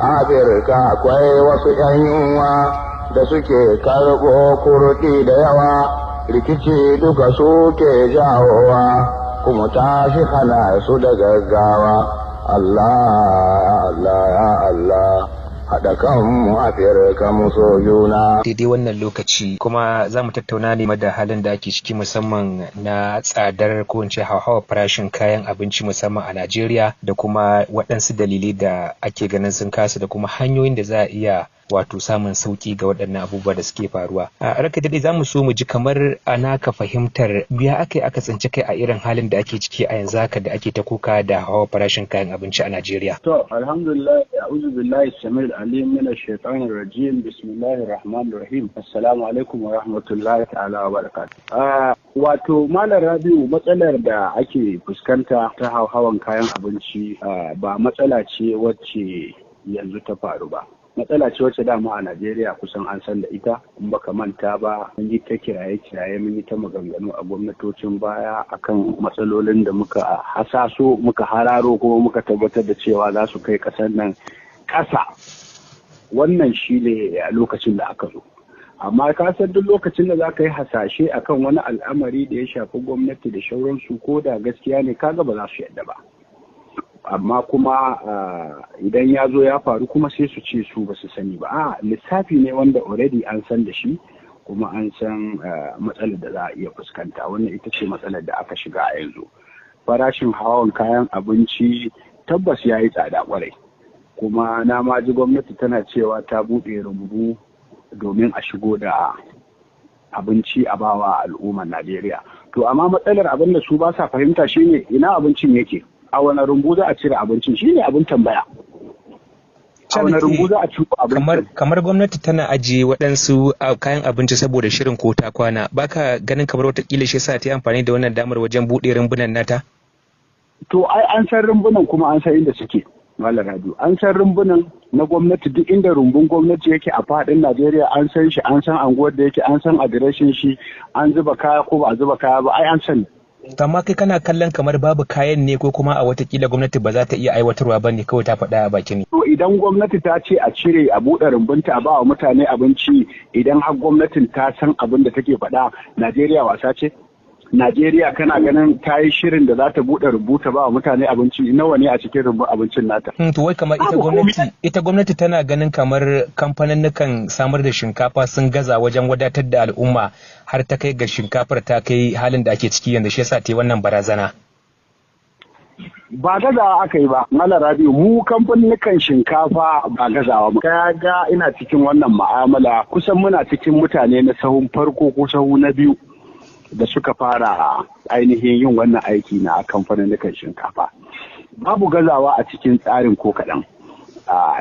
Afirka akwai wasu 'yan yunwa da suke karɓo kurɗi da yawa, rikici duka suke jawowa, kuma tashi hana su da gaggawa. Allah, Allah, ya Allah, haɗa kanmu Afirka mu so juna. Daidai wannan lokaci kuma za mu tattauna ne da halin da ake ciki musamman na tsadar ko in ce hauhawar farashin kayan abinci musamman a Najeriya da kuma waɗansu dalilai da ake ganin sun kasa da kuma hanyoyin da za a iya wato samun sauki ga waɗannan abubuwa da suke faruwa. A raka daɗe za mu so mu ji kamar ana ka fahimtar biya aka tsinci kai a irin halin da ake ciki a yanzu haka da ake ta kuka da hawa farashin kayan abinci a Najeriya. To alhamdulillah, a'udhu billahi samil alim minash shaitanir rajim, bismillahir rahmanir rahim, assalamu alaikum wa rahmatullahi ta'ala wa barakatuh. Wato Malam Rabiu, matsalar da ake fuskanta ta hawan kayan abinci ba matsala ce wacce yanzu ta faru ba. Matsala ce wacce dama a Najeriya kusan an san da ita, in baka manta ba mun yi ta kiraye-kiraye, mun yi ta maganganu a gwamnatocin baya akan matsalolin da muka hasaso, muka hararo kuma muka tabbatar da cewa za su kai ƙasar nan ƙasa. Wannan shi ne a lokacin da aka zo. Amma ka san duk lokacin da za ka yi hasashe akan wani al'amari da ya shafi gwamnati da shauransu, ko da gaskiya ne kaga ba za su yadda ba. Amma kuma idan ya zo ya faru kuma sai su ce su ba su sani ba. Lissafi ne wanda already an san da shi, kuma an san matsalar da za a iya fuskanta. Wannan ita ce matsalar da aka shiga a yanzu. Farashin hawan kayan abinci tabbas ya yi tsada kwarai, kuma na ma ji gwamnati tana cewa ta buɗe rumbu domin a shigo da abinci a bawa al'ummar Najeriya. To amma matsalar abin da su ba sa fahimta shine ina abincin yake. A wani rumbu za a cire abincin, shi ne abin tambaya. A wani rumbu za a cire abincin. Kamar gwamnati tana ajiye waɗansu kayan abinci saboda shirin ko ta kwana, baka ganin kamar watakila shi sa ta yi amfani da wannan damar wajen buɗe rumbunan nata? To ai an san rumbunan kuma an san inda suke, Malam Rabiu. An san rumbunan na gwamnati, duk inda rumbun gwamnati yake a faɗin Najeriya an san shi, an san anguwar da yake, an san adireshin shi, an zuba kaya ko ba a zuba kaya ba, ai an sani. Amma kai kana kallon kamar babu kayan ne, ko kuma a watakila gwamnati ba za ta iya aiwatarwa ba ne, kawai ta faɗa a baki ne? To idan gwamnati ta ce a cire a buɗe rumbunta a ba wa mutane abinci, idan har gwamnatin ta san abin da take faɗa, Najeriya wasa ce? Najeriya kana ganin ta yi shirin da za ta buɗe rubuta ba wa mutane abinci, nawa ne a cikin rumbun abincin nata? To wai kamar ita gwamnati tana ganin kamar kamfaninnukan samar da shinkafa sun gaza wajen wadatar da al'umma har ta kai ga shinkafar ta kai halin da ake ciki yanzu, shi yasa ta yi wannan barazana. Ba gazawa aka yi ba, Malam Rabiu, mu kamfaninnukan shinkafa ba gazawa. Ka ga ina cikin wannan ma'amala, kusan muna cikin mutane na sahun farko ko sahu na biyu da suka fara ainihin yin wannan aiki na kamfanin shinkafa. Babu gazawa a cikin tsarin ko kaɗan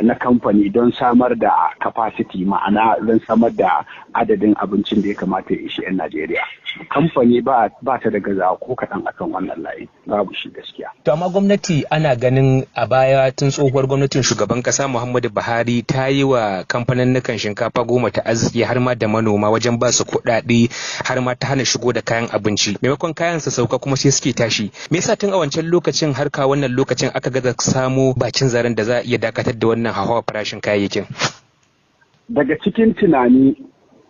na kamfani don samar da capacity, ma'ana don samar da adadin abincin da ya kamata ya ishi 'yan Najeriya. Kamfani ba ta da gazawa ko kaɗan akan wannan layi, babu shi gaskiya. To amma gwamnati ana ganin a baya tun tsohuwar gwamnatin shugaban ƙasa Muhammadu Buhari ta yi wa kamfaninnukan shinkafa goma ta arziki har ma da manoma wajen ba su kuɗaɗe, har ma ta hana shigo da kayan abinci. Maimakon kayan su sauka kuma sai suke tashi. Me yasa tun a wancan lokacin har ka wannan lokacin aka gaza samo bakin zaren da za a iya dakatar da wannan hawa farashin kayayyakin? Daga cikin tunani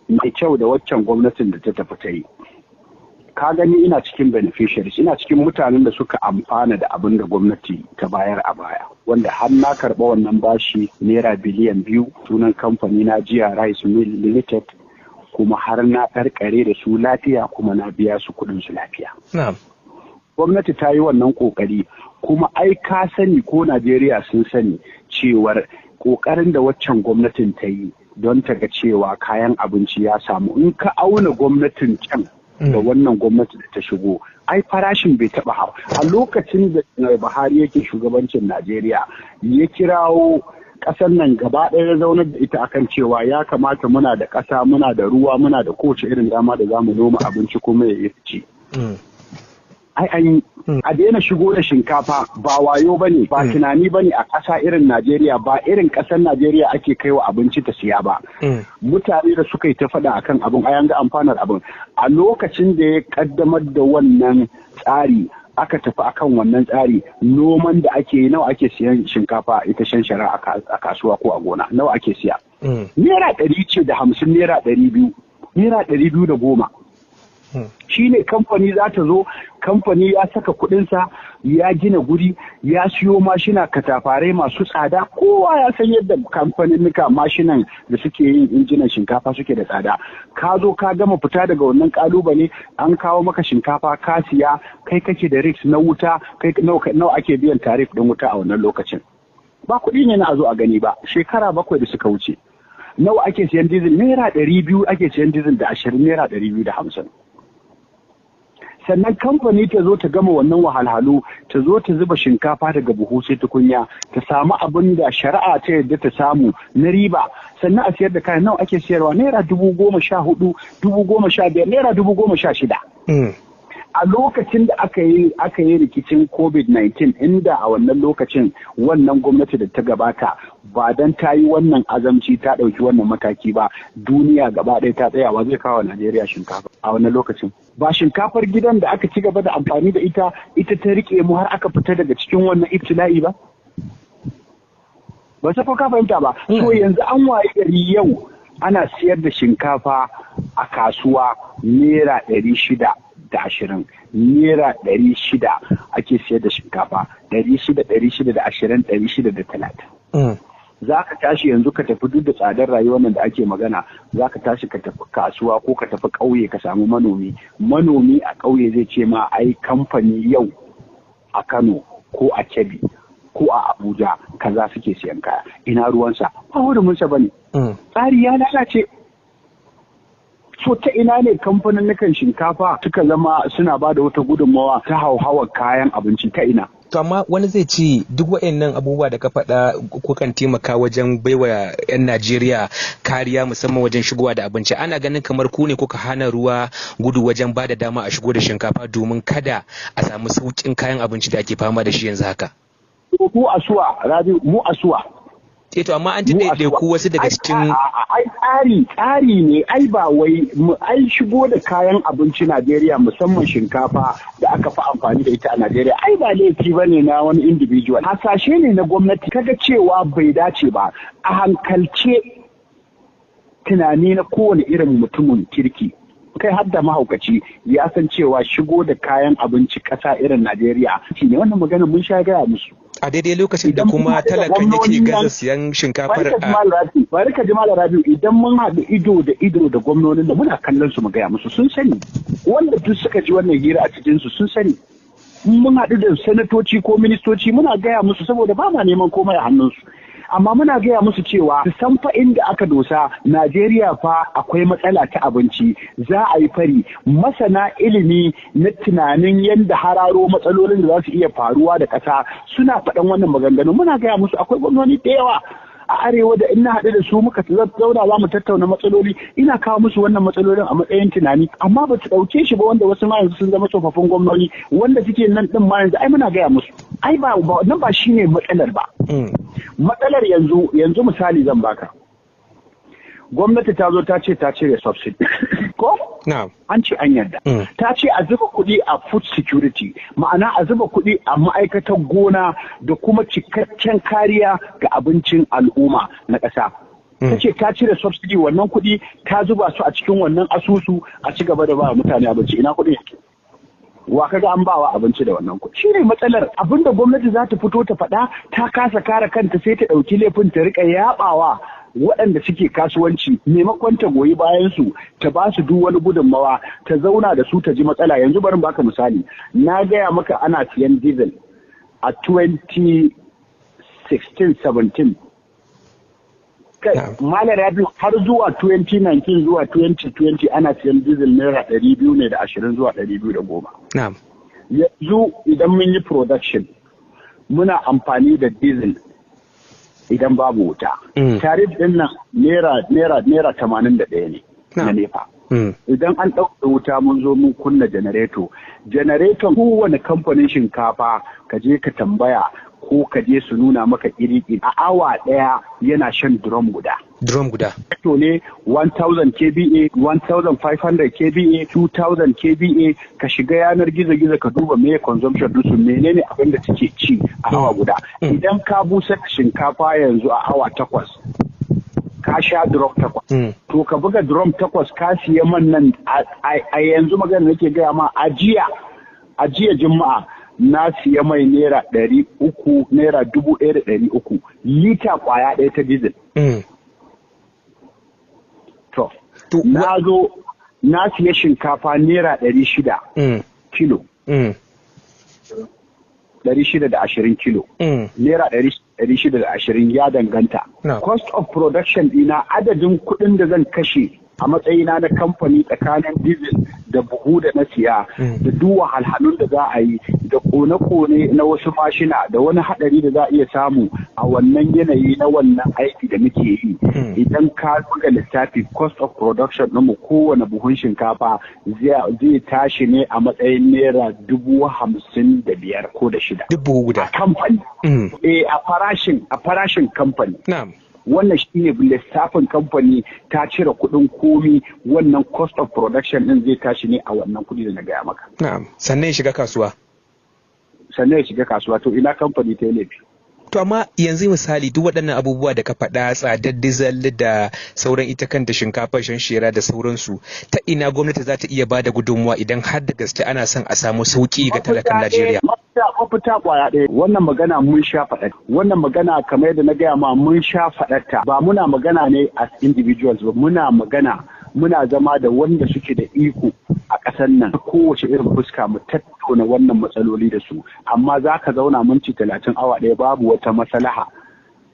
mai kyau da waccan gwamnatin da ta tafi ta yi, ka gani ina cikin beneficiaries, ina cikin mutanen da suka amfana da abin da gwamnati ta bayar a baya, wanda har na karɓa wannan bashi naira biliyan 2 sunan kamfani na Jiya Rice Mill Limited, kuma har na karkare da su lafiya, kuma na biya su kuɗin su lafiya. Gwamnati ta yi wannan kokari, kuma ai ka sani ko Najeriya sun sani cewar kokarin da waccan gwamnatin ta yi don ta ga cewa kayan abinci ya samu. In ka auna gwamnatin can da wannan gwamnati da ta shigo, ai farashin bai taba hawa. A lokacin da Buhari yake shugabancin Najeriya, ya kirawo ƙasar nan gaba ɗaya zaunar da ita akan cewa ya kamata muna da ƙasa, muna da ruwa, muna da kowace irin dama da zamu noma abinci kuma ya ci. Ai a daina shigo da shinkafa, ba wayo bane, ba tunani bane a ƙasa irin Najeriya, ba irin ƙasar Najeriya ake kaiwa abinci ta siya ba. Mutane da suka yi ta faɗa akan abin, ai an ga amfanar abin. A lokacin da ya kaddamar da wannan tsari, aka tafi akan wannan tsari, noman da ake yi nawa ake siyan shinkafa ita shanshara a kasuwa ko a gona, nawa ake siya? Naira 150, naira 200, naira 210. Shi ne kamfani za ta zo, kamfani ya saka kuɗinsa, ya gina guri, ya siyo mashina katafarai masu tsada. Kowa ya san yadda kamfaninnika mashinan da suke yin injinan shinkafa suke da tsada. Ka zo ka gama fita daga wannan kalubale, an kawo maka shinkafa ka siya, kai kake da risk na wuta, kai nawa ake biyan tarif ɗin wuta a wannan lokacin. Ba kuɗi ne na a zo a gani ba, shekara 7 da suka wuce. Nawa ake siyan dizil? Naira 200 ake siyan dizil da 20, naira 250. Sannan kamfani ta zo ta gama wannan wahalhalu, ta zo ta zuba shinkafa daga buhu sai tukunya, ta samu abin da shari'a ta yadda ta samu na riba, sannan a siyar da kayan nawa ake siyarwa? Naira 14,000, 15,000, naira 16,000. A lokacin da aka yi rikicin COVID-19, inda a wannan lokacin wannan gwamnati da ta gabata ba don ta yi wannan azamci ta ɗauki wannan mataki ba, duniya gaba ɗaya ta tsayawa zai kawo Najeriya shinkafa a wannan lokacin. Ba shinkafar gidan da aka ci gaba da amfani da ita ta rike mu har aka fita daga cikin wannan ibtila'i ba? Ba sa ka fahimta ba. So yanzu an waye gari yau ana siyar da shinkafa a kasuwa naira 620, naira 600 ake siyar da shinkafa, 600, 620, 630. Za ka tashi yanzu ka tafi duk da tsadar rayuwar nan da ake magana, za ka tashi ka tafi kasuwa ko ka tafi ƙauye ka samu manomi. Manomi a ƙauye zai ce ma ai kamfani yau a Kano ko a Kebbi ko a Abuja kaza suke siyan kaya. Ina ruwansa? Ba hurumunsa bane. Tsari ya lalace. So ta ina ne kamfanin shinkafa suka zama suna ba da wata gudunmawa ta hauhawar kayan abinci, ta ina? To amma wani zai ce duk waɗannan abubuwa da ka faɗa kukan taimaka wajen baiwa 'yan Najeriya kariya musamman wajen shigowa da abinci. Ana ganin kamar ku ne kuka hana ruwa gudu wajen ba da dama a shigo da shinkafa domin kada a samu sauƙin kayan abinci da ake fama da shi yanzu haka. Mu asuwa, Rabi, mu asuwa. To amma an ji ɗaiɗaiku wasu daga cikin tsari ne, ai ba wai ai shigo da kayan abinci Najeriya musamman shinkafa da aka fi amfani da ita a Najeriya ai ba laifi ba ne na wani individual, hasashe ne na gwamnati. Kaga cewa bai dace ba a hankalce, tunani na kowane irin mutumin kirki, kai har da mahaukaci ya san cewa shigo da kayan abinci ƙasa irin Najeriya ne. Wannan magana mun sha gaya musu a daidai lokacin da kuma talakan yake gaza siyan shinkafar bari ka ji Malam Rabiu, idan mun haɗu ido da gwamnonin da muna kallon su mu gaya musu, sun sani. Wanda duk suka ji wannan hira a cikin su sun sani. Mun haɗu da sanatoci ko ministoci muna gaya musu, saboda ba ma neman komai a hannunsu, amma muna gaya musu cewa su san fa inda aka dosa. Najeriya fa akwai matsala ta abinci, za a yi fari. Masana ilimi na tunanin yadda hararo matsalolin da za su iya faruwa da ƙasa suna faɗan wannan maganganu. Muna gaya musu akwai gwamnati da yawa a arewa da ina haɗu da su muka zauna za mu tattauna matsaloli, ina kawo musu wannan matsalolin a matsayin tunani, amma ba su ɗauke shi ba. Wanda wasu ma yanzu sun zama tsofaffin gwamnoni wanda suke nan ɗin ma yanzu ai muna gaya musu ai ba nan ba shine matsalar ba. Matsalar yanzu misali zan baka. Gwamnati ta zo ta ce ta cire subsidy ko? An ce an yarda. Ta ce a zuba kuɗi a food security, ma'ana a zuba kuɗi a ma'aikatar gona da kuma cikakken kariya ga abincin al'umma na ƙasa. Ta ce ta cire subsidy, wannan kuɗi ta zuba su a cikin wannan asusu a ci gaba da ba mutane abinci. Ina kuɗi yake? Wa kaga an bawa abinci da wannan kuɗi? Shi ne matsalar. Abinda gwamnati za ta fito ta faɗa ta kasa kare kanta, sai ta ɗauki laifin ta riƙa yaɓawa waɗanda suke kasuwanci, maimakon ta goyi bayan su ta ba su duk wani gudunmawa, ta zauna da su ta ji matsala. Yanzu bari baka misali, na gaya maka ana siyan diesel a 2016-17 Malam Rabiu har zuwa 2019 zuwa 2020 ana siyan diesel naira 220 zuwa 210. Yanzu idan mun yi production muna amfani da diesel idan babu wuta. Tarif din nan naira 81 ne na nefa. Idan an ɗauka wuta mun zo mun kunna janareto. Janareton kowane kamfanin shinkafa ka je ka tambaya ko ka je su nuna maka iri a awa ɗaya yana shan drum guda. Drum guda. To ne 1000 kVA, 1500 kVA, 2000 kVA, ka shiga yanar gizo-gizo ka duba me consumption ɗinsu, menene abin da suke ci a awa guda. Idan ka busar da shinkafa yanzu a awa 8, ka sha drum 8. To ka buga drum 8 ka siya man nan a yanzu magana nake gaya ma a jiya Juma'a na siya mai naira 1,300 lita kwaya ɗaya ta diesel. To, na zo na siya shinkafa naira 600 kilo. 620 kilo. Naira 620 ya danganta. Cost of production ɗina, adadin kuɗin da zan kashe a matsayina na kamfani tsakanin diesel da buhu da na siya da duk wahalhalun da za a yi da kone-kone na wasu mashina da wani hadari da za a iya samu a wannan yanayi na wannan aiki da muke yi. Idan ka buga lissafi cost of production ɗinmu kowane buhun shinkafa zai tashi ne a matsayin naira 55,000 ko da 6. Dubu guda. A kamfani. A farashin kamfani. Wannan shi ne lissafin kamfani ta cire kuɗin komi, wannan cost of production ɗin zai tashi ne a wannan kuɗi da na gaya maka. Na'am. Sannan ya shiga kasuwa. To ina kamfani ta yi laifi. To amma yanzu misali duk waɗannan abubuwa da ka faɗa, tsadar dizal da sauran ita kanta shinkafa, shanshera da sauransu, ta ina gwamnati za ta iya ba da gudunmuwa idan har da gaske ana son a samu sauƙi ga talakan Najeriya? Mafita kwaya ɗaya, wannan magana mun sha faɗa. Wannan magana kamar yadda na gaya ma mun sha faɗarta. Ba muna magana ne as individuals ba, muna zama da wanda suke da iko a ƙasar nan kowace irin fuska mu tattauna wannan matsaloli da su, amma za ka zauna minti 30 awa ɗaya babu wata maslaha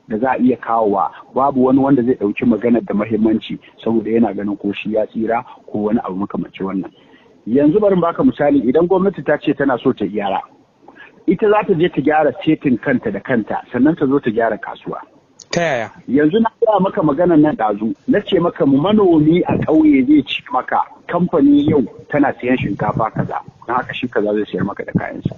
da za a iya kawowa, babu wani wanda zai ɗauki maganar da mahimmanci saboda yana ganin ko shi ya tsira ko wani abu makamancin wannan. Yanzu bari baka misali, idan gwamnati ta ce tana so ta gyara, ita za ta je ta gyara setin kanta da kanta sannan ta zo ta gyara kasuwa. Ta yaya? Yanzu na gaya maka maganar nan ɗazu, na ce maka manomi a ƙauye zai ci maka kamfani yau tana siyan shinkafa kaza, na haka shi kaza zai siyar maka da kayansa.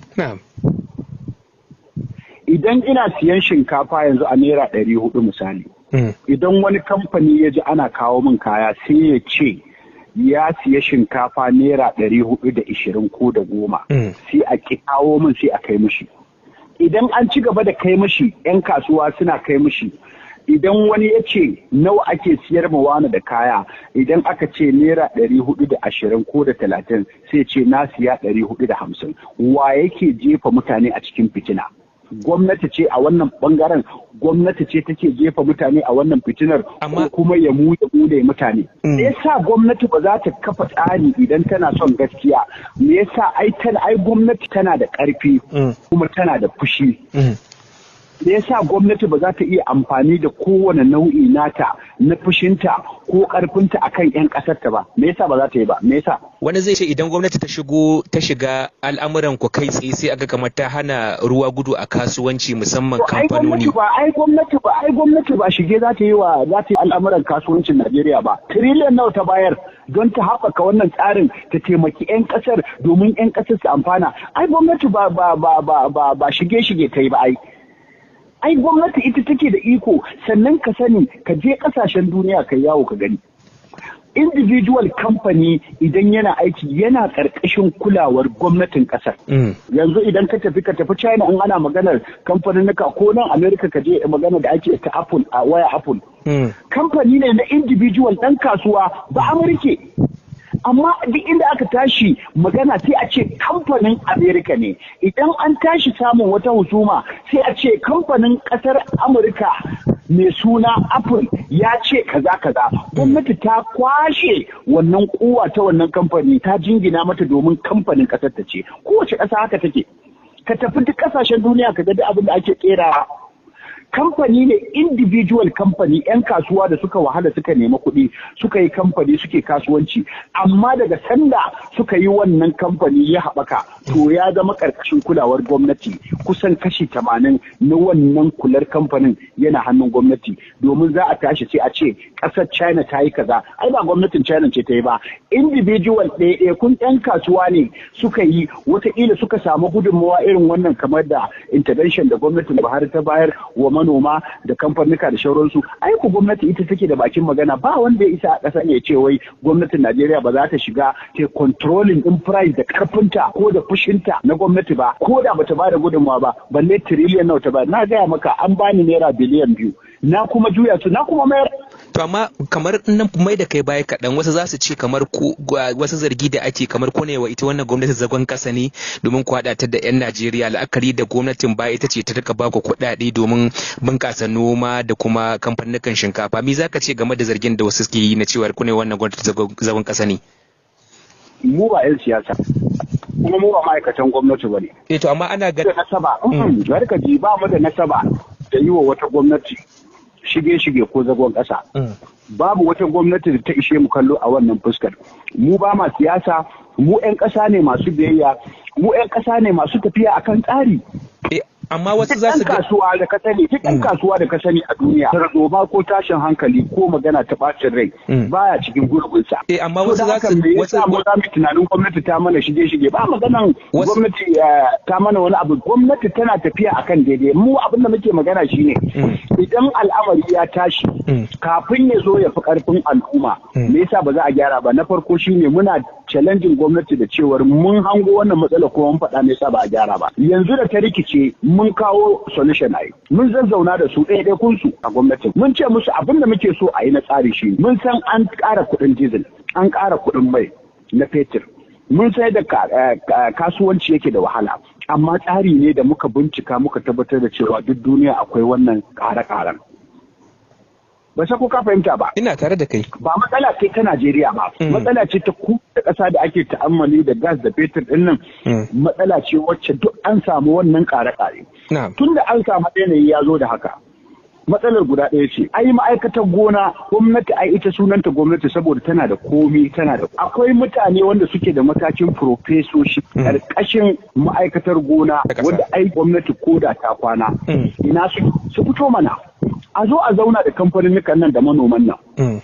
Idan ina siyan shinkafa yanzu a naira 400 misali, idan wani kamfani ya ji ana kawo min kaya sai ya ce ya siya shinkafa naira 420 ko da 10, sai a ki kawo min sai a kai mishi. Idan an ci gaba da kai mishi, 'yan kasuwa suna kai mishi. Idan wani ya ce nawa ake siyar ma wani da kaya, idan aka ce naira 420 ko da 30 sai ce na siya 450. Wa yake jefa mutane a cikin fitina? Gwamnati ce a wannan bangaren, gwamnati ce take jefa mutane a wannan fitinar, ko kuma ya mude mutane. Me yasa gwamnati ba za ta kafa tsari idan tana son gaskiya? Me yasa ai gwamnati tana da ƙarfi kuma tana da fushi? Me yasa gwamnati ba za ta iya amfani da kowane nau'i nata na fushinta ko ƙarfinta akan 'yan ƙasarta ba? Me yasa ba za ta yi ba? Me yasa? Wani zai ce idan gwamnati ta shiga al'amuran ku kai tsaye sai aga kamar ta hana ruwa gudu a kasuwanci, musamman kamfanoni. Ai gwamnati ba shige za ta yi al'amuran kasuwancin Najeriya ba. Tiriliyan nawa ta bayar don ta haɓaka wannan tsarin ta taimaki 'yan ƙasar domin 'yan ƙasar su amfana. Ai gwamnati ba shige ta yi ba. Ai gwamnati ita take da iko, sannan ka sani ka je kasashen duniya ka yawo ka gani. Individual company idan yana aiki yana ƙarƙashin kulawar gwamnatin ƙasar. Yanzu idan ka tafi China in ana maganar kamfanin ko nan America ka je magana da ake ta Apple a waya Apple. Kamfani ne na individual ɗan kasuwa ba Amurke. Amma duk inda aka tashi magana sai a ce kamfanin Amerika ne, idan an tashi samun wata husuma sai a ce kamfanin ƙasar Amurka mai suna Apple ya ce kaza. Gwamnati ta kwashe wannan kuwa ta wannan kamfani ta jingina mata domin kamfanin ƙasar ta ce. Kowace ƙasa haka take. Ka tafi duk ƙasashen duniya ka ga duk abin da ake kera. Kamfani ne individual company, 'yan kasuwa da suka wahala suka nema kuɗi suka yi kamfani suke kasuwanci, amma daga sanda suka yi wannan kamfani ya haɓaka to ya zama ƙarƙashin kulawar gwamnati. Kusan kashi 80 na wannan kular kamfanin yana hannun gwamnati, domin za a tashi sai a ce ƙasar China ta yi kaza. Ai ba gwamnatin China ce ta yi ba, individual ɗaiɗaikun 'yan kasuwa ne suka yi, wataƙila suka samu gudunmawa irin wannan kamar da intervention da gwamnatin Buhari ta bayar wa manoma da kamfanika da shauransu. Ai ku gwamnati ita take da bakin magana, ba wanda ya isa a ƙasa ne ya ce wai gwamnatin Najeriya ba za ta shiga ta controlling din price da karfinta ko da fushinta na gwamnati ba, ko da bata ba da gudunmawa ba, balle trillion nawa ta ba. Na gaya maka an bani naira biliyan 2 na kuma juya su na kuma mayar. To amma kamar nan mai da kai baya kaɗan wasu za su ce kamar ku wasu zargi da ake kamar ku ne wa ita wannan gwamnati zagon ƙasa ne domin ku haɗa ta da 'yan Najeriya, la'akari da gwamnatin baya ita ce ta rika ba ku kuɗaɗe domin bunƙasa noma da kuma kamfanin shinkafa. Me za ka ce game da zargin da wasu suke yi na cewa ku ne wannan gwamnati zagon ƙasa ne? Mu ba 'yan siyasa kuma mu ba ma'aikatan gwamnati ba ne. To amma ana ga nasaba ka ji ba mu da nasaba da yi wa wata gwamnati shige ko zagon ƙasa. Babu wata gwamnati da ta ishe mu kallo a wannan fuskar. Mu ba ma siyasa, mu 'yan ƙasa ne masu biyayya, mu 'yan ƙasa ne masu tafiya akan tsari. Amma wasu za su kasuwa da ka sani duk ɗan kasuwa da ka sani a duniya tarzoma ko tashin hankali ko magana ta bacin rai baya cikin gurbinsa. Amma wasu za su tunanin gwamnati ta mana shige ba maganan gwamnati ta mana wani abu. Gwamnati tana tafiya akan daidai. Mu abin da muke magana shine idan al'amari ya tashi kafin ya zo ya fi karfin al'umma me yasa ba za a gyara ba? Na farko shine muna challenging gwamnati da cewar mun hango wannan matsala ko mun faɗa me yasa ba a gyara ba. Yanzu da ta rikice mun kawo solution ai, mun zazzauna da su ɗaya kunsu a gwamnatin, mun ce musu abin da muke so a yi na tsari shi, mun san an ƙara kuɗin diesel, an ƙara kuɗin mai na fetur, mun sai da kasuwanci yake da wahala, amma tsari ne da muka bincika muka tabbatar da cewa duk duniya akwai wannan ƙare-ƙaren. Ba sai ko ka fahimta ba. Ina tare da kai. Ba matsala ce ta Najeriya ba. Matsala ce ta da ƙasa da ake ta'ammali da gas da fetur ɗin nan. Matsala ce wacce duk an samu wannan ƙare-ƙare. Tun da an samu yanayi ya zo da haka. Matsalar guda ɗaya ce, ai ma'aikatar gona gwamnati ai ita sunanta gwamnati saboda tana da komi tana da akwai mutane wanda suke da matakin profesoshi ƙarƙashin ma'aikatar gona wanda ai gwamnati koda ta kwana. Ina su fito mana. A zo a zauna da kamfanin nan da manoman nan.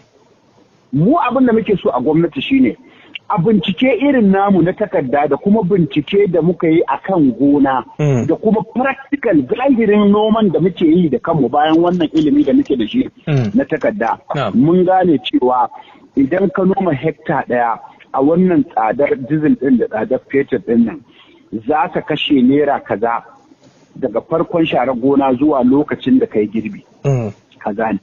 Mu abin da muke so a gwamnati shine a bincike irin namu na takarda da kuma bincike da muka yi a kan gona da kuma practical zahirin noman da muke yi da kanmu bayan wannan ilimi da muke da shi na takarda. Mun gane cewa idan ka noma hekta ɗaya a wannan tsadar diesel ɗin da tsadar fetur ɗin nan za ka kashe naira kaza daga farkon share gona zuwa lokacin da ka yi girbi. Kaza ne.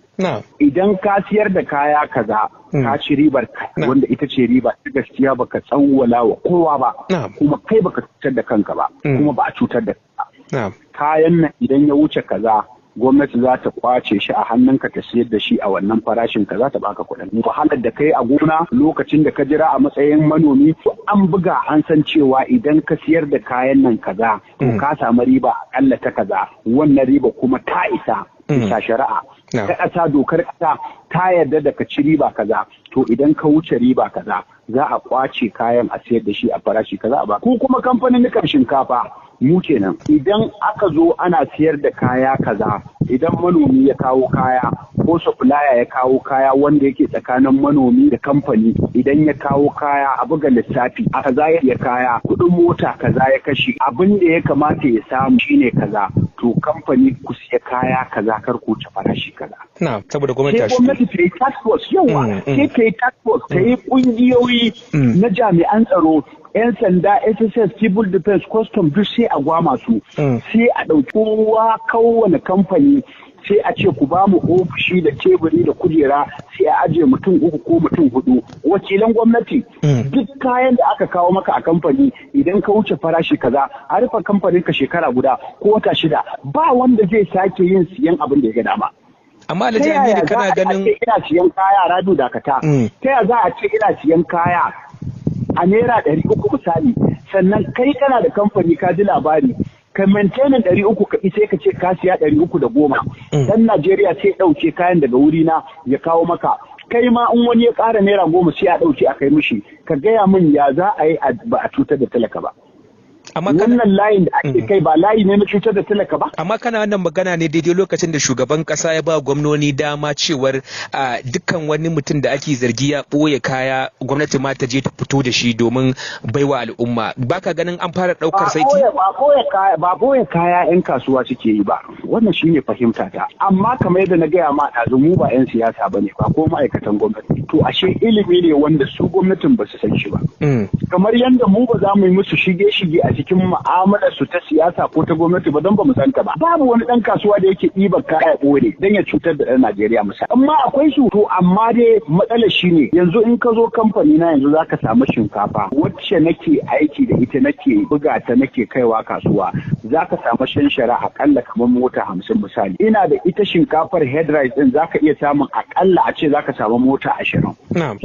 Idan ka siyar da kaya kaza ka ci ribar wanda ita ce riba ta gaskiya baka tsawwala wa kowa ba kuma kai baka cutar da kanka ba kuma ba a cutar da kanka. Kayan nan idan ya wuce kaza gwamnati za ta kwace shi a hannunka ta siyar da shi a wannan farashin ka za ta baka kuɗin. Wahalar da kai a gona lokacin da ka jira a matsayin manomi an buga an san cewa idan ka siyar da kayan nan kaza to ka samu riba akalla ta kaza, wannan riba kuma ta isa shari'a ta ƙasa dokar ƙasa ta yarda da ka ci riba kaza, to idan ka wuce riba kaza za a kwace kayan a sayar da shi a farashi kaza a ba. Ku kuma kamfanin shinkafa mu kenan idan aka zo ana siyar da kaya kaza, idan manomi ya kawo kaya ko supplier ya kawo kaya wanda yake tsakanin manomi da kamfani, idan ya kawo kaya a buga lissafi a kaza ya kaya kuɗin mota kaza ya kashe, abin da ya kamata ya samu shine kaza, to kamfani ku siya kaya kaza kar ku ci farashi kaza. Saboda gwamnati ta yi task force yawa sai ta yi task force ta yi kungiyoyi na jami'an tsaro, 'yan sanda, SSS, civil defense, custom duk sai a gwama su, sai a ɗauki kowa kowane kamfani sai a ce ku ba mu ofishi da teburi da kujera, sai a ajiye mutum 3 ko mutum 4 wakilan gwamnati. Duk kayan da aka kawo maka a kamfani idan ka wuce farashi kaza a rufe kamfanin ka shekara guda ko wata 6 ba wanda zai sake yin siyan abin da ya ga dama. Amma Alhaji Aminu kana ganin ina siyan kaya Rabiu Dakata, ta yaya za a ce ina siyan kaya a naira 300 misali, sannan kai kana da kamfani ka ji labari ka maintainin 300 ka sai ka ce ka siya 310, dan Najeriya sai ɗauke kayan daga wuri na ya kawo maka, kai ma in wani ya ƙara naira 10 sai a ɗauke a kai mishi, ka gaya min ya za a yi ba a cutar da talaka ba. wannan layin da ake kai ba layi ne na cutar da talaka ba. Amma kana wannan magana ne daidai lokacin da shugaban kasa ya ba gwamnoni dama cewar dukkan wani mutum da ake zargi ya ɓoye kaya gwamnati ma ta je ta fito da shi domin baiwa al'umma. Baka ganin an fara ɗaukar saiti? Ba ɓoye kaya 'yan kasuwa suke yi ba, wannan shine fahimta ta. Amma kamar yadda na gaya ma ɗazu mu ba 'yan siyasa bane ba ko ma'aikatan gwamnati. To ashe ilimi ne wanda su gwamnatin ba su san shi ba. Kamar yadda mu ba za mu yi musu shige-shige a cikin mu'amalar su ta siyasa ko ta gwamnati ba don ba mu santa ba. Babu wani ɗan kasuwa da yake ɗiba kaya ɓore don ya cutar da ɗan Najeriya misali. Amma akwai su to amma dai matsalar shi ne yanzu in ka zo kamfani na yanzu zaka samu shinkafa wacce nake aiki da ita nake buga ta nake kaiwa kasuwa zaka samu shanshara akalla kamar mota 50 misali. Ina da ita shinkafar head rice din zaka iya samun akalla a ce zaka samu mota 20.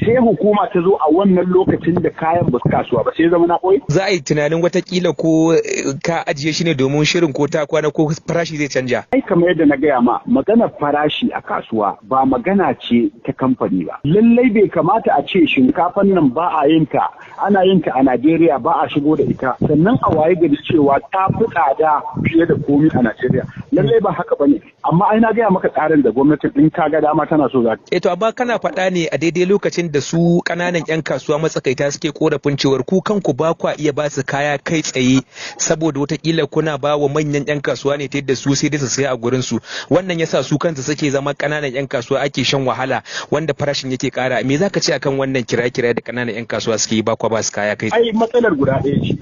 Sai hukuma ta zo a wannan lokacin da kayan ba su kasuwa ba sai zama na koyi. Za a yi tunanin watakila ko ka ajiye shi ne domin shirin ko ta kwana ko farashi zai canja. Ai kamar yadda na gaya ma maganar farashi a kasuwa ba magana ce ta kamfani ba. Lallai bai kamata a ce shinkafan nan ba a yin ta ana yin ta a Najeriya ba a shigo da ita sannan a waye gari cewa ta fi tsada fiye da komi a Najeriya. Lallai ba haka bane amma ai na gaya maka tsarin da gwamnati din ta ga dama tana so za ta. To amma kana faɗa ne a daidai lokacin da su ƙananan 'yan kasuwa matsakaita suke korafin cewar ku kanku ba kwa iya ba su kaya kai tsaye saboda watakila kuna ba wa manyan 'yan kasuwa ne ta yadda su sai dai su saya a gurin su wannan yasa su kansu suke zama ƙananan 'yan kasuwa ake shan wahala wanda farashin yake ƙara. Me zaka ce akan wannan kira-kira da ƙananan 'yan kasuwa suke yi ba kwa ba su kaya kai? Ai matsalar guda ɗaya ce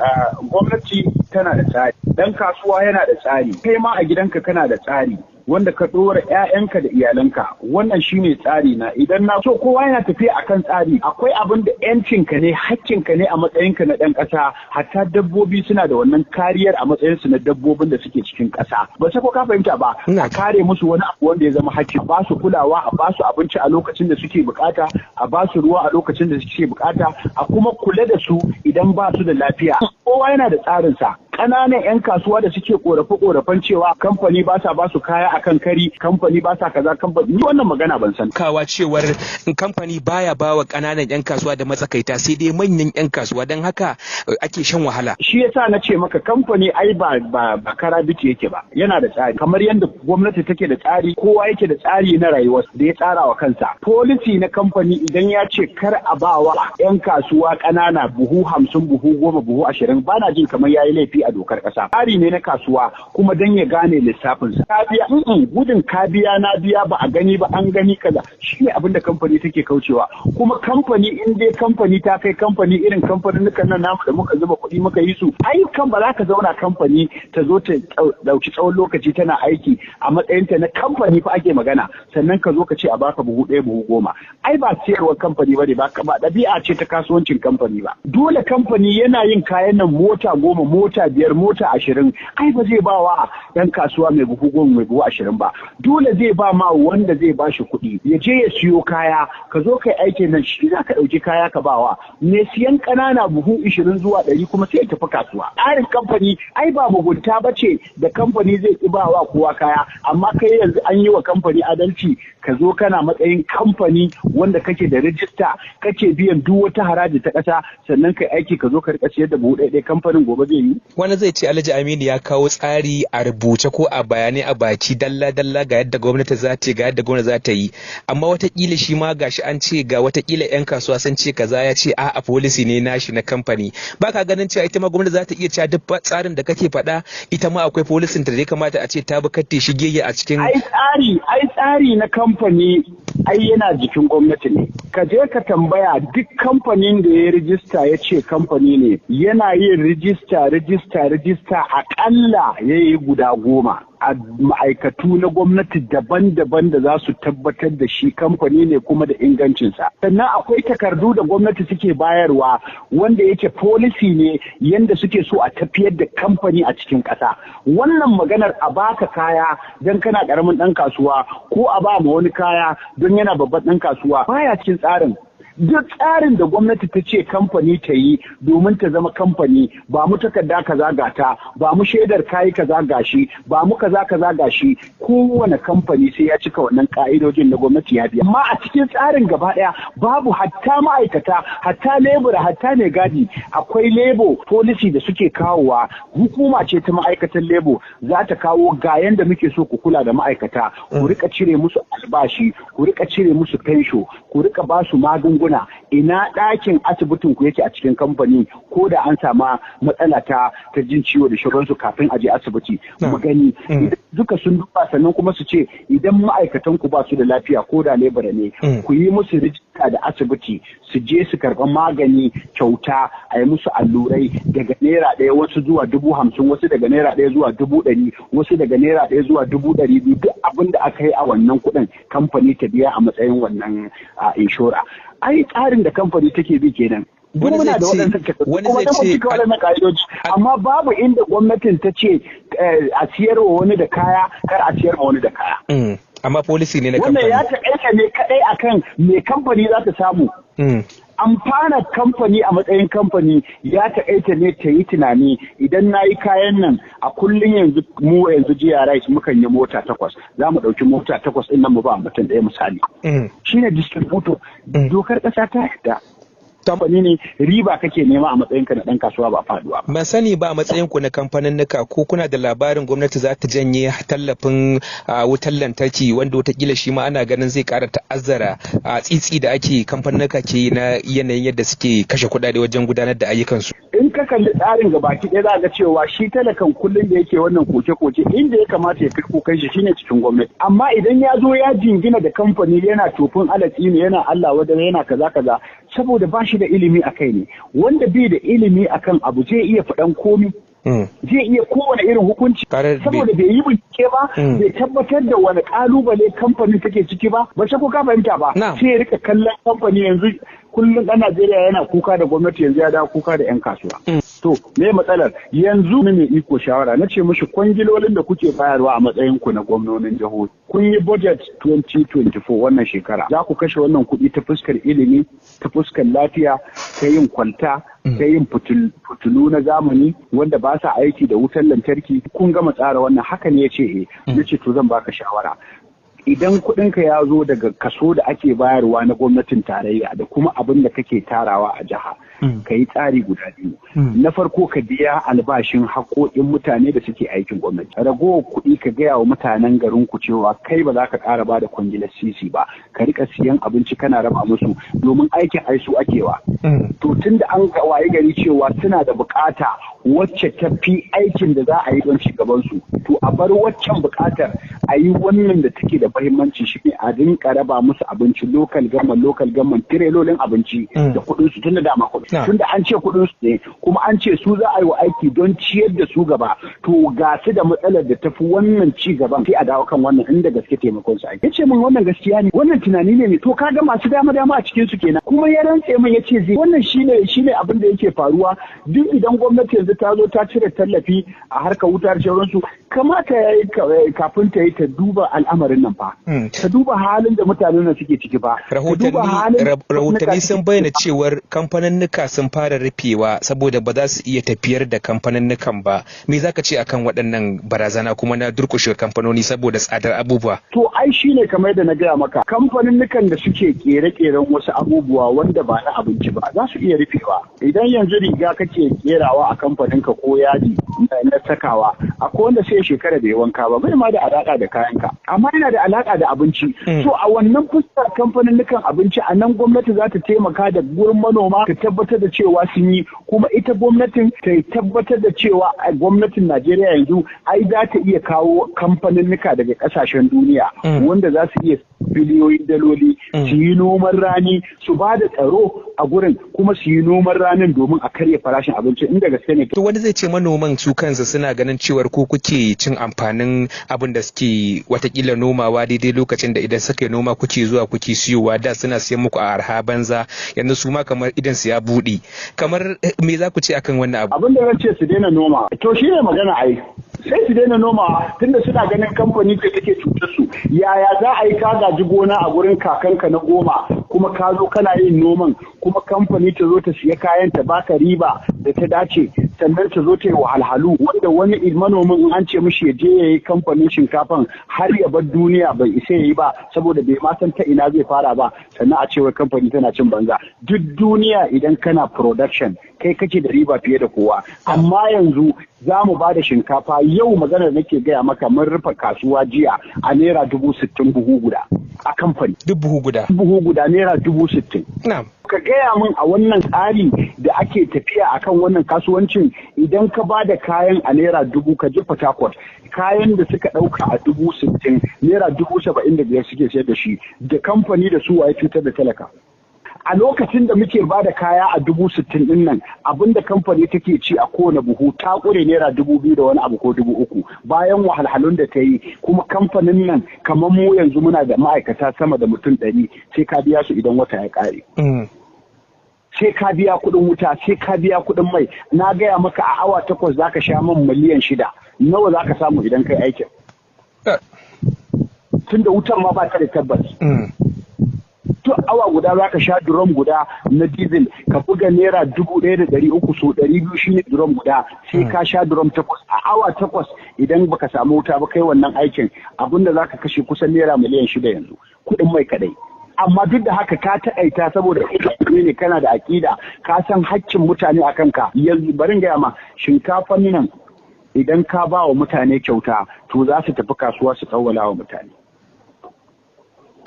gwamnati tana da tsari dan kasuwa yana da tsari kai ma a gidanka kana da tsari wanda ka ɗora 'ya'yanka da iyalanka wannan shine tsari na idan na so kowa yana tafiya akan tsari akwai abin da 'yancinka ne hakkinka ne a matsayinka na ɗan ƙasa hatta dabbobi suna da wannan kariyar a matsayinsu na dabbobin da suke cikin ƙasa ba sai ko ka fahimta ba a kare musu wani abu wanda ya zama hakki ba su kulawa a ba su abinci a lokacin da suke bukata a ba su ruwa a lokacin da suke bukata a kuma kula da su idan ba su da lafiya kowa yana da tsarinsa. Ƙananan 'yan kasuwa da suke korafe-korafen cewa kamfani ba sa ba su kaya akan kari kamfani ba sa kaza kamfani ni wannan magana ban san. Kawa cewar kamfani baya ba wa ƙananan 'yan kasuwa da matsakaita sai dai manyan 'yan kasuwa don haka ake shan wahala. Shi yasa na ce maka kamfani ai ba kara bici yake ba yana da tsari kamar yadda gwamnati take da tsari kowa yake da tsari na rayuwar da ya tsara wa kansa. Policy na kamfani idan ya ce kar a ba wa 'yan kasuwa ƙanana buhu 50 buhu 10 buhu 20 bana jin kamar yayi laifi a dokar kasa. Tsari ne na kasuwa kuma dan ya gane lissafinsa. Ka biya gudun ka biya na biya ba a gani ba an gani kaza shi ne abin da kamfani take kaucewa. Kuma kamfani in dai kamfani ta kai kamfani irin kamfanin nan namu da muka zuba kuɗi muka yi su ayyukan ba za ka zauna kamfani ta zo ta dauki tsawon lokaci tana aiki a matsayinta na kamfani fa ake magana sannan ka zo ka ce a baka buhu 1 buhu 10 ai ba siyarwar kamfani ba ne ba ɗabi'a ce ta kasuwancin kamfani ba. Dole kamfani yana yin kayan nan mota 10 mota 5 mota 20 ai ba zai ba wa ɗan kasuwa mai buhu 10 mai buhu 20 ba dole zai ba ma wanda zai ba shi kuɗi ya je ya siyo kaya ka zo kai aikin nan shi za ka ɗauki kaya ka bawa me siyan ƙanana buhu 20 zuwa 100 kuma sai ya tafi kasuwa. Tsarin kamfani ai ba mugunta ba ce da kamfani zai ki ba wa kowa kaya amma kai yanzu an yi wa kamfani adalci ka zo kana matsayin kamfani wanda kake da rijista kake biyan duk wata haraji ta ƙasa sannan kai aiki ka zo ka rika siyar da buhu ɗaya kamfanin gobe zai yi. Wani zai ce Alhaji Aminu ya kawo tsari a rubuce ko a bayanai a baki dalla-dalla ga yadda gwamnati za ta yi ga yadda gwamnati za ta yi amma watakila shi ma gashi an ce ga watakila 'yan kasuwa sun ce kaza ya ce a policy ne nashi na kamfani ba ka ganin cewa ita ma gwamnati za ta iya cewa duk tsarin da kake faɗa ita ma akwai policy da ya kamata a ce ta bi katte shige a cikin ai tsari na kamfani ai yana jikin gwamnati ne ka je ka tambaya duk kamfanin da ya rijista ya ce kamfani ne yana yin rijista akalla ya yi guda 10 a ma'aikatu na gwamnati daban-daban da za su tabbatar da shi kamfani ne kuma da ingancinsa. Sannan akwai takardu da gwamnati suke bayarwa wanda yake policy ne yanda suke so a tafiyar da kamfani a cikin ƙasa. Wannan maganar a baka kaya don kana ƙaramin ɗan kasuwa ko a ba ma wani kaya don yana babban ɗan kasuwa baya cikin tsarin. duk tsarin da gwamnati ta ce kamfani ta yi domin ta zama kamfani, ba mu takarda kaza gata, ba mu shaidar kayi kaza gashi, ba mu kaza gashi, kowane kamfani sai ya cika wannan ka'idojin na gwamnati ya biya. Amma a cikin tsarin gaba daya babu hatta ma'aikata, hatta lebura, hatta mai gadi, akwai lebo policy da suke kawowa. Hukuma ce ta ma'aikatan lebo za ta kawo ga yanda muke so ku kula da ma'aikata, ku rika cire musu albashi, ku rika cire musu fensho, ku rika ba su magunguna. Ina ɗakin asibitin ku yake a cikin kamfani, ko da an sama matsala ta jin ciwo da shauransu kafin a je asibiti mu gani. Duka sun duba, sannan kuma su ce idan ma'aikatan ku ba su da lafiya ko da lebura ne, ku yi musu rijista da asibiti, su je su karɓi magani kyauta, a yi musu allurai daga naira 1 wasu zuwa 50,000, wasu daga naira 1 zuwa 100,000, wasu daga naira 1 zuwa 200,000. Duk abin da aka yi a wannan kuɗin kamfani ta biya a matsayin wannan inshora. Ai tsarin da kamfani take bi kenan. Wani zai ce amma babu inda gwamnatin ta ce a siyarwa wani da kaya kar a siyarwa wani da kaya. Amma policy ne na kamfani. Wannan ya taƙaita ne kaɗai akan me kamfani za ta samu. Amfana kamfani a matsayin kamfani ya taƙaita ne ta yi tunani, idan na yi kayan nan a kullum yanzu mu yanzu jiya rice mukan yi mota 8, za mu ɗauki mota 8 ɗin nan mu ba mutum ɗaya misali. Shine distributor. Dokar ƙasa ta yarda. Kamfani ne riba kake nema a matsayinka na ɗan kasuwa ba faduwa. Ban sani ba a matsayinku na kamfaninnika ko kuna da labarin gwamnati za ta janye tallafin wutar lantarki wanda watakila shi ma ana ganin zai ƙara ta'azzara tsitsi da ake kamfaninnika ke yi na yanayin yadda suke kashe kuɗaɗe wajen gudanar da ayyukansu. In ka kalli tsarin gabaki ɗaya za ga cewa shi talakan kullum da yake wannan koke-koke inda ya kamata ya kai kokan shi shine cikin gwamnati. Amma idan ya zo ya jingina da kamfani yana tofin alatsi ne, yana Allah wadda yana kaza saboda ba shi da ilimi a kai ne. Wanda bai da ilimi akan abu zai iya faɗan komi, zai iya kowane irin hukunci saboda bai yi bincike ba, bai tabbatar da wani kalubale kamfanin take ciki ba ko ka fahimta ba, sai ya rika kallon kamfani. Yanzu kullum ɗan Najeriya yana kuka da gwamnati, yanzu ya dawo kuka da 'yan kasuwa. To me matsalar? Yanzu ne mai iko shawara na ce mishi kwangilolin da kuke bayarwa a matsayin ku na gwamnonin jihohi, kun yi budget 2024 wannan shekara, za ku kashe wannan kuɗi ta fuskar ilimi, ta fuskar lafiya, ta yin kwalta, ta yin fitilu na zamani wanda ba sa aiki da wutar lantarki. Kun gama tsara wannan? Haka ne ya ce na ce to zan baka shawara. Idan kuɗinka ya zo daga kaso da ake bayarwa na gwamnatin tarayya da kuma abin da kake tarawa a jiha, ka yi tsari guda biyu. Na farko ka biya albashin haƙoƙin mutane da suke aikin gwamnati. Ragowar kuɗi ka gaya wa mutanen garin ku cewa kai ba za ka ƙara ba da kwangilar sisi ba, ka rika siyan abinci kana raba musu domin aikin aisu akewa. To tun da an waye gari cewa suna da buƙata wacce ta fi aikin da za a yi don shugabansu, to a bar waccan buƙatar a yi wannan da take da muhimmanci, shi ne a dinka raba musu abinci local government tirelolin abinci da kuɗin su, tunda dama kuɗin, tunda an ce kuɗin su ne kuma an ce su za a yi wa aiki don ciyar da su gaba. To ga su da matsalar da tafi wannan ci gaban, sai a dawo kan wannan inda gaske taimakon su ake. Yace min wannan gaskiya ne, wannan tunani ne mai to kaga masu dama a cikin su kenan. Kuma ya rantse min yace zai wannan shine abin da yake faruwa. Duk idan gwamnati yanzu ta zo ta cire tallafi a harkar wutar sauransu, kamata ya yi kafin ta yi ta duba al'amarin nan fa. Ka duba halin da mutanen nan suke ciki ba. Rahotanni sun bayyana cewar kamfaninnika sun fara rufewa saboda ba za su iya tafiyar da kamfaninnikan ba. Me zaka ce akan waɗannan barazana kuma na durƙushe kamfanoni saboda tsadar abubuwa? To ai shine kamar da na gaya maka, kamfaninnikan da suke kere-keren wasu abubuwa wanda ba na abinci ba za su iya rufewa. Idan yanzu riga kake kerawa a kamfaninka ko yadi na sakawa, akwai wanda sai shekara da ya wanka ba, bai ma da alaƙa da kayanka, amma yana da alaƙa da abinci. So a wannan fuskar kamfanin abinci, a nan gwamnati za ta taimaka da gurin manoma ta tabbatar da cewa sun yi, kuma ita gwamnatin ta tabbatar da cewa gwamnatin Najeriya yanzu ai za ta iya kawo kamfanin daga kasashen duniya wanda za su iya biliyoyin daloli su yi noman rani, su ba da tsaro a gurin, kuma su yi noman ranin domin a karya farashin abinci inda gaske ne. To wani zai ce manoman su kansu suna ganin cewar ko kuke cin amfanin abin da suke watakila nomawa daidai lokacin da idan suka yi noma kuke zuwa kuke siyowa, da suna siyan muku a arha banza, yanzu su ma kamar idan su ya buɗe. Kamar me za ku ce akan wannan abu? Abin da zan ce su daina noma, to shi ne magana ai. Sai su daina noma tunda suna ganin kamfani ce take cutar su. Yaya za a yi ka gaji gona a gurin kakanka na 10 kuma ka zo kana yin noman, kuma kamfani ta zo ta siya kayan ta baka riba da ta dace, sannan ta zo ta yi wahalhalu wanda wani manomin in an ce mishi ya je ya yi kamfanin shinkafan har ya bar duniya bai isa ya yi ba saboda bai ma san ta ina zai fara ba, sannan a cewa kamfani tana cin banza. Duk duniya idan kana production kai kake da riba fiye da kowa, amma yanzu za mu ba da shinkafa yau maganar nake gaya maka mun rufe kasuwa jiya a naira 60,000 buhu guda a kamfani. Duk buhu guda? Buhu guda naira 60,000. Na'am. Ka gaya min a wannan tsari da ake tafiya akan wannan kasuwancin idan ka ba da kayan a naira 1,000 ka je Port Harcourt, kayan da suka ɗauka a 60,000 naira 75,000 suke sayar da shi, da kamfani da su waye cutar da talaka. A lokacin da muke ba da kaya a 60,000 din nan abinda kamfani take ci a kowane buhu ta ƙure naira 2,000 da wani abu ko 3,000 bayan wahalhalun da ta yi, kuma kamfanin nan kamar mu yanzu muna da ma'aikata sama da mutum 100 sai ka biya su idan wata ya ƙare. Sai ka biya kuɗin wuta, sai ka biya kuɗin mai. Na gaya maka a awa 8 za ka sha man miliyan 6, nawa za ka samu idan kai aikin? Tunda wutan ma ba ta da tabbas. Duk awa guda za ka sha drum guda na diesel ka buga naira 1,300 so 200 shine drum guda, sai ka sha drum 8 a awa 8 idan baka samu wuta ba kai wannan aikin abinda za ka kashe kusan naira miliyan 6 yanzu kuɗin mai kadai. Amma duk da haka ka taƙaita saboda ne kana da aƙida ka san haƙƙin mutane a kanka. Yanzu barin gaya ma shinkafan nan idan ka ba wa mutane kyauta to za su tafi kasuwa su tsawwala wa mutane.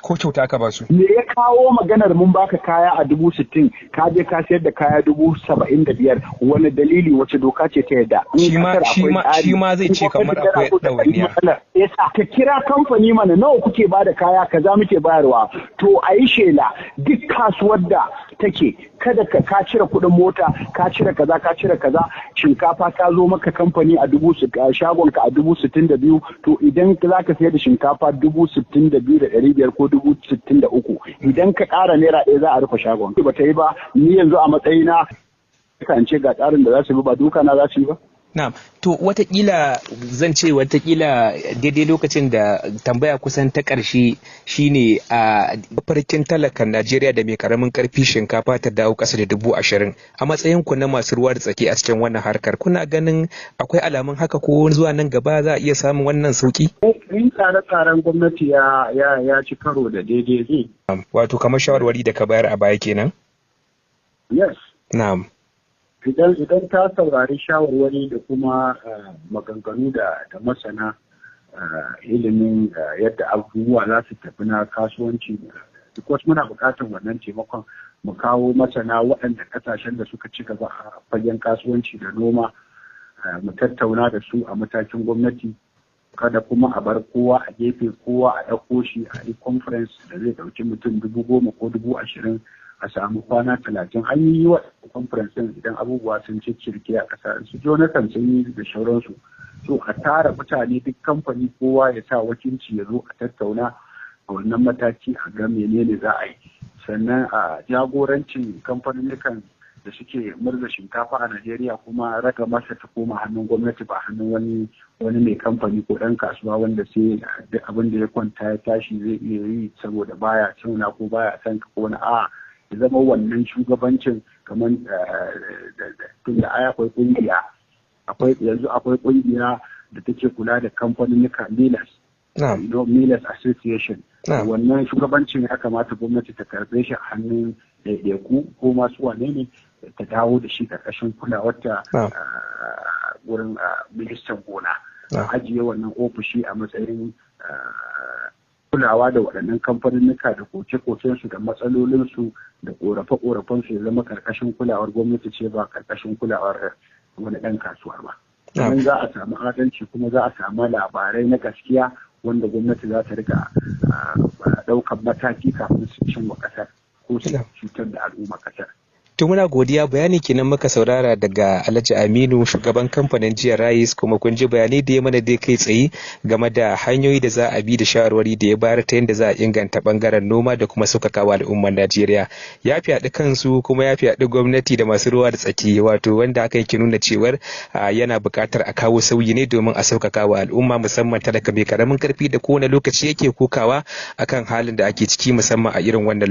Ko kyauta ka ba su? Me ya kawo maganar mun baka kaya a 60,000 ka je ka sayar da kaya 75,000 wani dalili wace doka ce ta yadda? Shi ma zai ce kamar akwai ɗawainiya. Ka kira kamfani mana nawa kuke ba da kaya kaza muke bayarwa, to a yi shela duk kasuwar da take kada ka cire kuɗin mota ka cire kaza ka cire kaza, shinkafa ta zo maka kamfani a shagon ka a 62,000 to idan za ka sayar da shinkafa 62,500 ko 63,000 idan ka ƙara naira 1 za a rufe shagon. Ba ta yi ba, ni yanzu a matsayina kan ce ga tsarin da za su bi ba duka na za su yi ba. Na'am, to watakila zan ce watakila daidai lokacin da tambaya kusan ta ƙarshe shine a farkin talakan Najeriya da mai karamin karfi shinkafa ta dawo ƙasa da 20,000 a matsayin ku na masu ruwa da tsaki a cikin wannan harkar, kuna ganin akwai alamun haka ko zuwa nan gaba za a iya samun wannan sauki? In tsare-tsaren gwamnati ya ci karo da daidai zai. Wato kamar shawarwari da ka bayar a baya kenan? Yes. Na'am. Idan ta saurari shawarwari da kuma maganganu da masana ilimin yadda abubuwa za su tafi na kasuwanci, because muna buƙatar wannan taimakon mu kawo masana waɗanda ƙasashen da suka ci gaba a fagen kasuwanci da noma mu tattauna da su a matakin gwamnati, kada kuma a bar kowa a gefe, kowa a ɗauko shi a yi conference da zai ɗauki mutum 10,000 ko 20,000 a samu kwana 30. An yi wa conference idan abubuwa sun cirke a ƙasa, su Jonathan sun yi da shauransu. So a tara mutane duk kamfani kowa ya sa wakilci ya zo a tattauna a wannan mataki a ga menene za a yi. Sannan a jagorancin kamfanin da suke murza shinkafa a Najeriya kuma raga masa ta koma hannun gwamnati ba hannun wani mai kamfani ko ɗan kasuwa wanda sai duk abin da ya kwanta ya tashi zai iya yi saboda baya sauna ko baya san ka ko wani ya zama wannan shugabancin kamar tun da akwai kungiya yanzu akwai kungiya da take kula da kamfanin Milas Milas Association. Wannan shugabancin ya kamata gwamnati ta karbe shi a hannun ɗaiɗaiku ko masu wane ne ta dawo da shi ƙarƙashin kulawarta wurin ministan gona. Ajiye wannan ofishi a matsayin kulawa da waɗannan kamfaninnika da koke-kokensu da matsalolinsu da ƙorafe-ƙorafensu ya zama ƙarƙashin kulawar gwamnati ce ba ƙarƙashin kulawar wani ɗan kasuwa ba. Domin za a samu adalci kuma za a samu labarai na gaskiya wanda gwamnati za ta riga ɗaukar mataki kafin su cin wa ƙasar ko su cutar da al'umma ƙasar. To muna godiya, bayani kenan muka saurara daga Alhaji Aminu shugaban kamfanin Jiya Rice, kuma kun ji bayanai da ya mana dai kai tsaye game da hanyoyi da za a bi da shawarwari da ya bayar ta yadda za a inganta bangaren noma da kuma sauƙaƙawa al'ummar Najeriya. Ya fiyaɗi kansu kuma ya fiyaɗi gwamnati da masu ruwa da tsaki, wato wanda aka yake nuna cewar yana buƙatar a kawo sauyi ne domin a sauƙaƙawa al'umma musamman talaka mai karamin karfi da kowane lokaci yake kokawa akan halin da ake ciki musamman a irin wannan